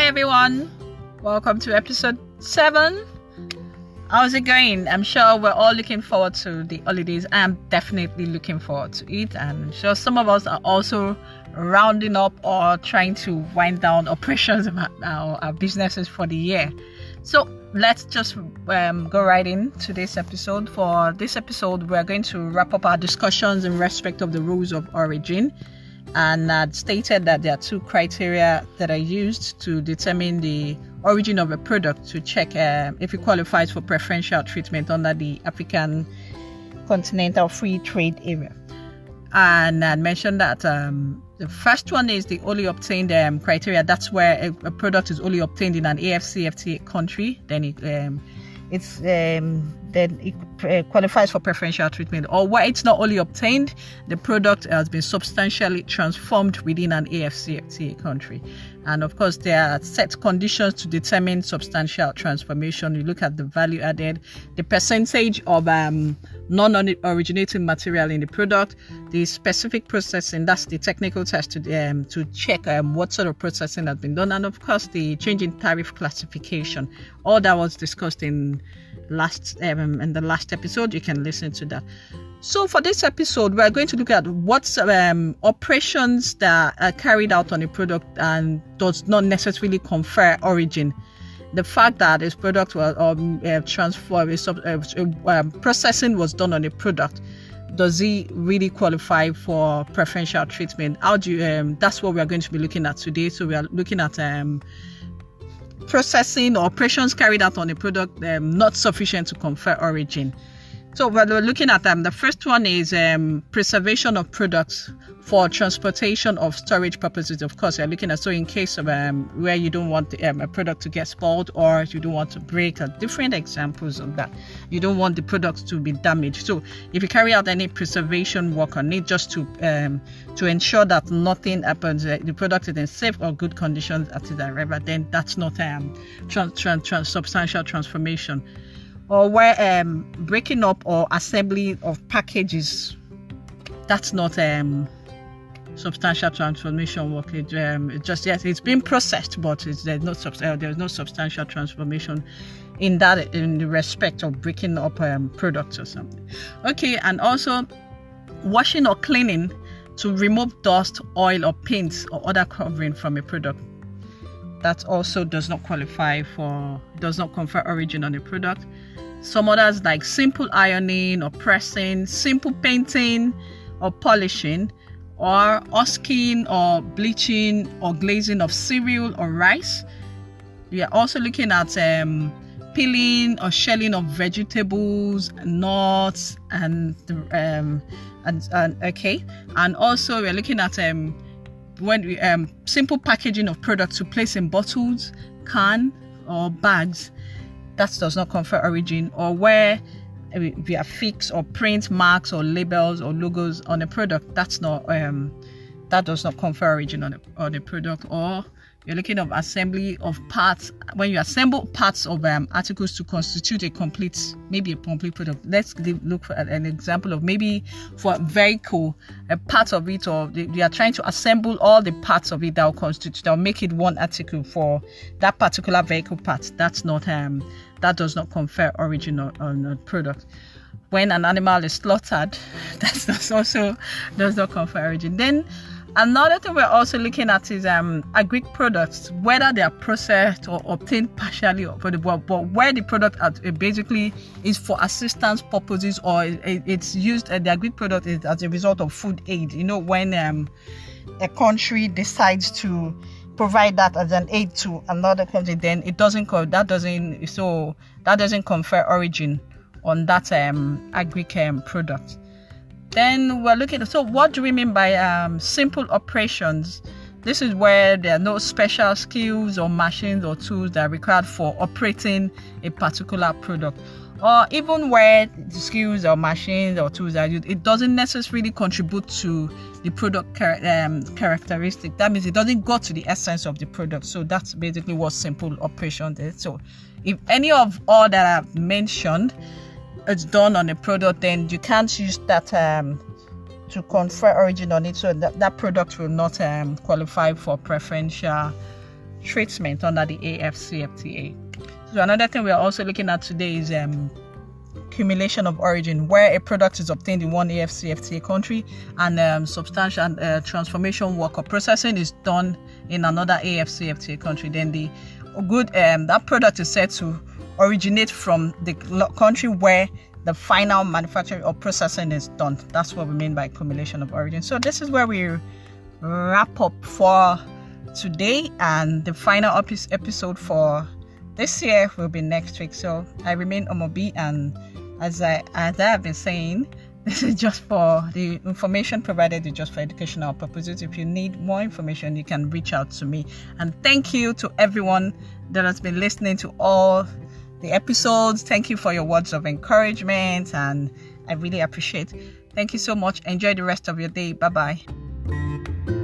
everyone, welcome to episode 7. How's it going? I'm sure we're all looking forward to the holidays. I'm definitely looking forward to it, and I'm sure some of us are also rounding up or trying to wind down operations of our businesses for the year. So let's just go right into this episode. For this episode, we're going to wrap up our discussions in respect of the rules of origin, and I'd stated that there are 2 criteria that are used to determine the origin of a product to check if it qualifies for preferential treatment under the African Continental Free Trade Area. And I mentioned that the first one is the only obtained criteria. That's where a product is only obtained in an AFCFTA country. Then it qualifies for preferential treatment. Or where it's not only obtained, the product has been substantially transformed within an AFCFTA country. And of course, there are set conditions to determine substantial transformation. You look at the value added, the percentage of non-originating material in the product, the specific processing, that's the technical test to check what sort of processing has been done, and of course the change in tariff classification. All that was discussed in the last episode. You can listen to that. So for this episode, we're going to look at what operations that are carried out on a product and does not necessarily confer origin. The fact that this product was processing was done on a product, does it really qualify for preferential treatment? How do you? That's what we are going to be looking at today. So we are looking at processing or operations carried out on a product not sufficient to confer origin. So we're looking at the first one is preservation of products for transportation of storage purposes. Of course, we're looking at, so in case of where you don't want a product to get spoiled, or you don't want to break, different examples of that. You don't want the product to be damaged. So if you carry out any preservation work on it, just to ensure that nothing happens, the product is in safe or good conditions at its arrival, then that's not substantial transformation. Or where breaking up or assembly of packages, that's not substantial transformation work. It's been processed, but there's no substantial transformation in the respect of breaking up products or something. Okay, and also washing or cleaning to remove dust, oil, or paint or other covering from a product. That also does not confer origin on a product. Some others, like simple ironing or pressing, simple painting or polishing, or husking or bleaching or glazing of cereal or rice. We are also looking at peeling or shelling of vegetables, nuts, and also we are looking at simple packaging of products to place in bottles, can, or bags. That does not confer origin. Or where we affix or print marks or labels or logos on a product, that does not confer origin on a product. Or you're looking at assembly of parts, when you assemble parts of articles to constitute a complete product. Let's look at an example of maybe for a vehicle, a part of it, or they are trying to assemble all the parts of it that will make it one article for that particular vehicle part. That does not confer origin on a product. When an animal is slaughtered, that also does not confer origin. Then another thing we're also looking at is agri products, whether they are processed or obtained partially, but where the product basically is for assistance purposes, or it's used, the agri product is as a result of food aid. When a country decides to provide that as an aid to another country, then that doesn't confer origin on that agri product. Then we're looking at, so what do we mean by simple operations? This is where there are no special skills or machines or tools that are required for operating a particular product. Or even where the skills or machines or tools are used, it doesn't necessarily contribute to the product characteristic. That means it doesn't go to the essence of the product. So that's basically what simple operation is. So if any of all that I've mentioned is done on a product, then you can't use that to confer origin on it. So that product will not qualify for preferential treatment under the AFCFTA. So another thing we are also looking at today is accumulation of origin, where a product is obtained in one AFCFTA country and substantial transformation work or processing is done in another AFCFTA country. Then the good that product is said to originate from the country where the final manufacturing or processing is done. That's what we mean by accumulation of origin. So this is where we wrap up for today, and the final episode for this year will be next week. So I remain Omobi, and as I have been saying, this is just for the information provided is just for educational purposes. If you need more information, you can reach out to me. And thank you to everyone that has been listening to all the episodes. Thank you for your words of encouragement, and I really appreciate it. Thank you so much. Enjoy the rest of your day. Bye-bye.